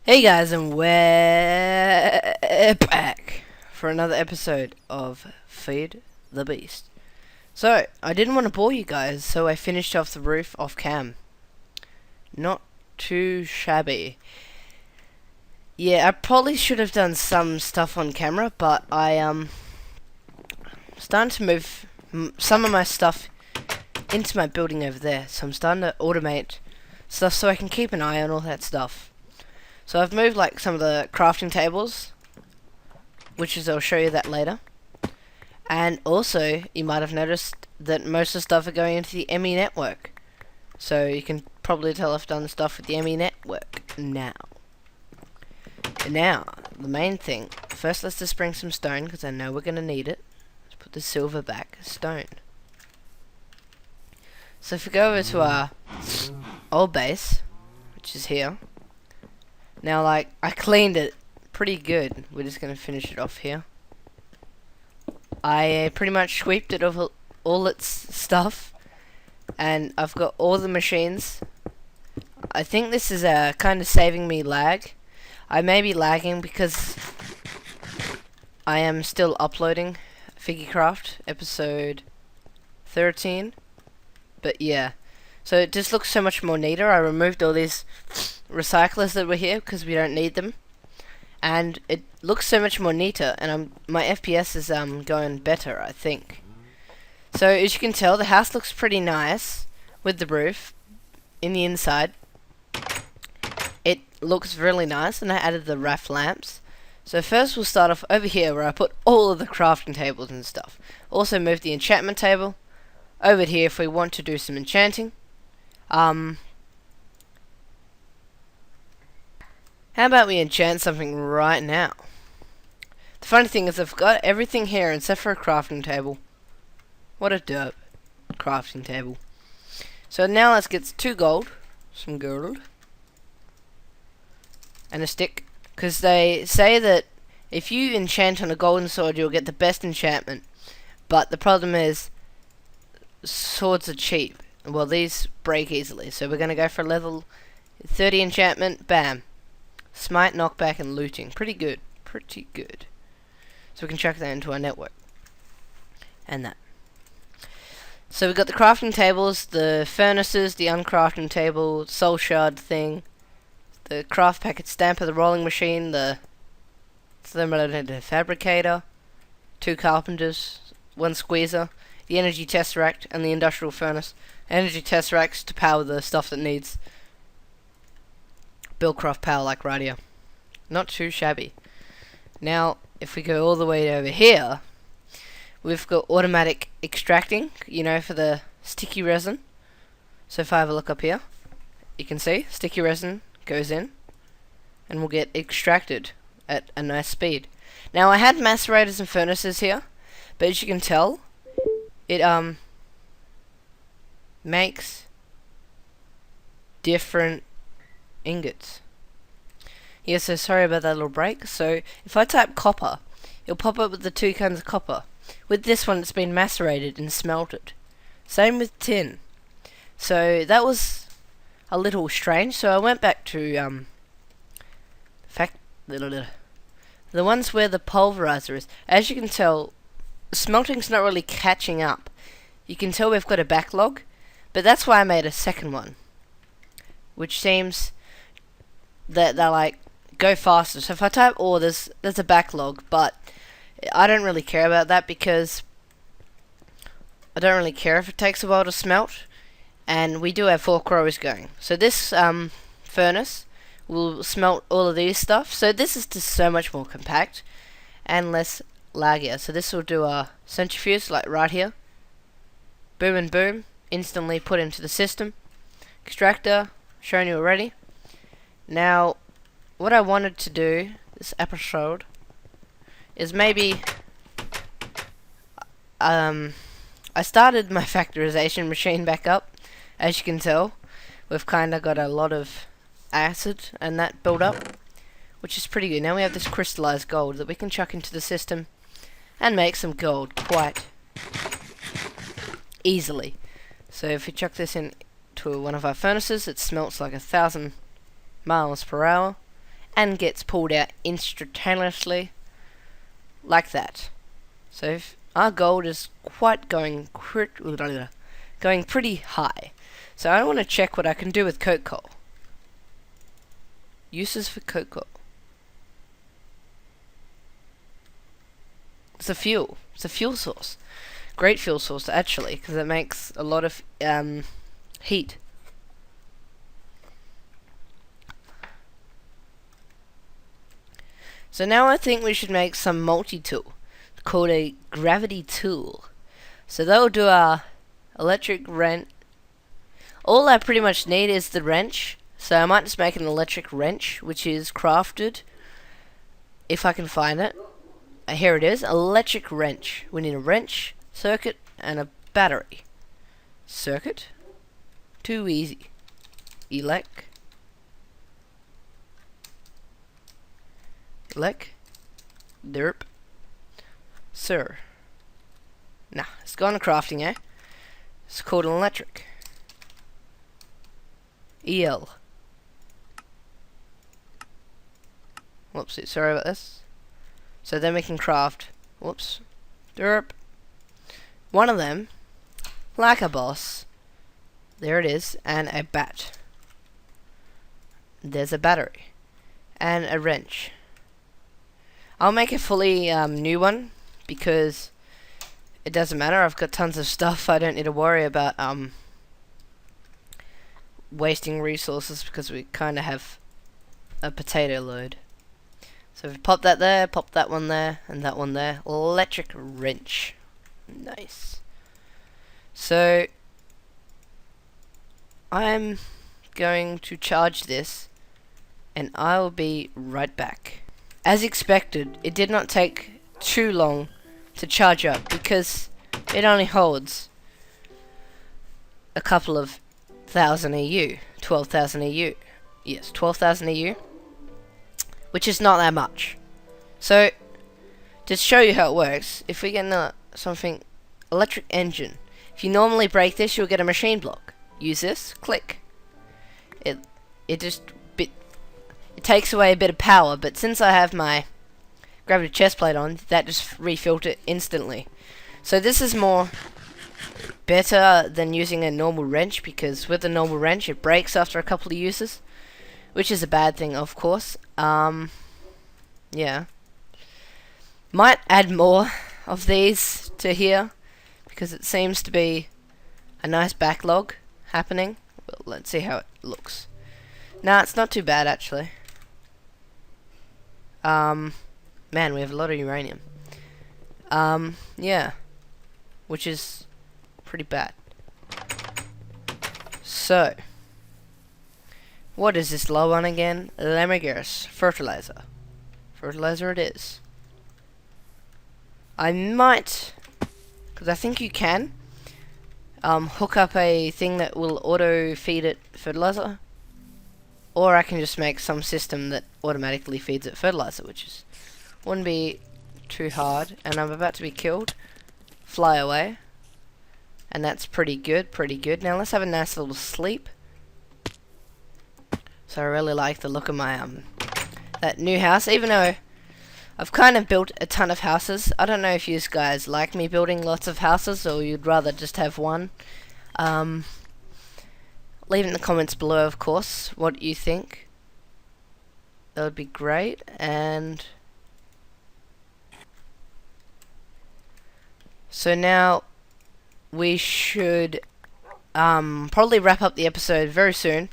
Hey guys, and we're back for another episode of Feed the Beast. So, I didn't want to bore you guys, so I finished off the roof off cam. Not too shabby. Yeah, I probably should have done some stuff on camera, but starting to move some of my stuff into my building over there. So I'm starting to automate stuff so I can keep an eye on all that stuff. So I've moved like some of the crafting tables, I'll show you that later. And also, you might have noticed that most of the stuff are going into the ME network. So you can probably tell I've done stuff with the ME network now. Now, the main thing. First, let's just bring some stone, because I know we're going to need it. Let's put the silver back. Stone. So if we go over to our old base, which is here. Now, like, I cleaned it pretty good. We're just going to finish it off here. I pretty much sweeped it of all its stuff. And I've got all the machines. I think this is kind of saving me lag. I may be lagging because I am still uploading TekkiitCast episode 13. But yeah. So it just looks so much more neater. I removed all these recyclers that were here because we don't need them, and it looks so much more neater, and my FPS is going better, I think. So as you can tell, the house looks pretty nice with the roof in the inside. It looks really nice, and I added the raft lamps. So first we'll start off over here where I put all of the crafting tables and stuff. Also moved the enchantment table over here if we want to do some enchanting. How about we enchant something right now? The funny thing is I've got everything here except for a crafting table. What a dope crafting table. So now let's get 2 gold, some gold, and a stick. Because they say that if you enchant on a golden sword you'll get the best enchantment. But the problem is swords are cheap. Well, these break easily. So we're going to go for a level 30 enchantment. Bam. Smite, knockback, and looting. Pretty good. Pretty good. So we can chuck that into our network. And that. So we've got the crafting tables, the furnaces, the uncrafting table, soul shard thing, the craft packet stamper, the rolling machine, the fabricator, 2 carpenters, 1 squeezer, the energy tesseract, and the industrial furnace. Energy tesseracts to power the stuff that needs Buildcraft power, like right here. Not too shabby. Now, if we go all the way over here, we've got automatic extracting, you know, for the sticky resin. So if I have a look up here, you can see sticky resin goes in and will get extracted at a nice speed. Now, I had macerators and furnaces here, but as you can tell, it makes different ingots. Yeah, so sorry about that little break. So if I type copper, it'll pop up with the 2 kinds of copper. With this one, it's been macerated and smelted. Same with tin. So that was a little strange. So I went back to the ones where the pulverizer is. As you can tell, smelting's not really catching up. You can tell we've got a backlog, but that's why I made a second one, which seems that they like go faster. So if I type ore, there's a backlog, but I don't really care about that because I don't really care if it takes a while to smelt, and we do have 4 crows going. So this furnace will smelt all of these stuff. So this is just so much more compact and less laggier. So this will do a centrifuge like right here. Boom and boom, instantly put into the system. Extractor, shown you already. Now, what I wanted to do this episode is maybe I started my factorization machine back up. As you can tell, we've kind of got a lot of acid and that built up, which is pretty good. Now we have this crystallized gold that we can chuck into the system and make some gold quite easily. So if we chuck this into one of our furnaces, it smelts like 1,000 miles per hour, and gets pulled out instantaneously, like that. So if our gold is going pretty high. So I want to check what I can do with coke coal. Uses for coke coal. It's a fuel. It's a fuel source. Great fuel source actually, because it makes a lot of heat. So now I think we should make some multi-tool called a gravity tool. So that will do our electric wrench. All I pretty much need is the wrench. So I might just make an electric wrench, which is crafted, if I can find it. Here it is, electric wrench. We need a wrench, circuit, and a battery. Circuit? Too easy. Derp. Sir. Nah, it's gone to crafting, eh? It's called an electric. EL. Whoopsie, sorry about this. So then we can craft, whoops, derp. One of them, like a boss. There it is, and a bat. There's a battery. And a wrench. I'll make a fully new one, because it doesn't matter, I've got tons of stuff, I don't need to worry about wasting resources, because we kind of have a potato load. So if we pop that there, pop that one there, and that one there. Electric wrench. Nice. So I'm going to charge this, and I will be right back. As expected, it did not take too long to charge up, because it only holds a couple of thousand EU. 12,000 EU. Yes, 12,000 EU. Which is not that much. So, to show you how it works, if we get something, electric engine. If you normally break this, you'll get a machine block. Use this, click. It takes away a bit of power, but since I have my gravity chest plate on, that just refilled it instantly. So this is more better than using a normal wrench, because with a normal wrench it breaks after a couple of uses, which is a bad thing, of course. Yeah. Might add more of these to here, because it seems to be a nice backlog happening. Well, let's see how it looks. Nah, it's not too bad actually. Man, we have a lot of uranium. Yeah. Which is pretty bad. So, what is this low on again? Let me guess. Fertilizer. Fertilizer it is. I might, because I think you can, hook up a thing that will auto feed it fertilizer. Or I can just make some system that automatically feeds it fertilizer, which wouldn't be too hard. And I'm about to be killed. Fly away. And that's pretty good, pretty good. Now let's have a nice little sleep. So I really like the look of my that new house, even though I've kind of built a ton of houses. I don't know if you guys like me building lots of houses, or you'd rather just have one. Leave in the comments below, of course, what you think. That would be great. And so now we should probably wrap up the episode very soon.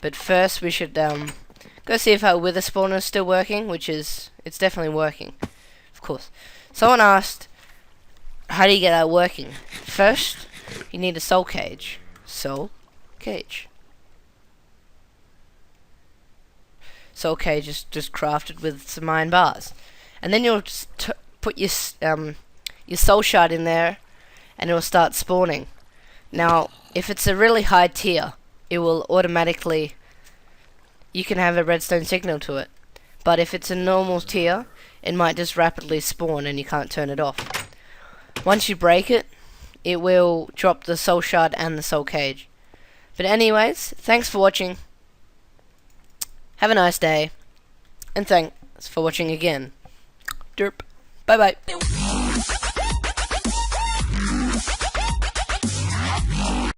But first we should go see if our wither spawner is still working, which is, it's definitely working, of course. Someone asked, how do you get that working? First, you need a soul cage. Soul cage. Soul cage is just crafted with some iron bars. And then you'll put your soul shard in there, and it will start spawning. Now, if it's a really high tier, it will automatically, you can have a redstone signal to it. But if it's a normal tier, it might just rapidly spawn and you can't turn it off. Once you break it, it will drop the soul shard and the soul cage. But anyways, thanks for watching. Have a nice day. and thanks for watching again. Derp. Bye bye.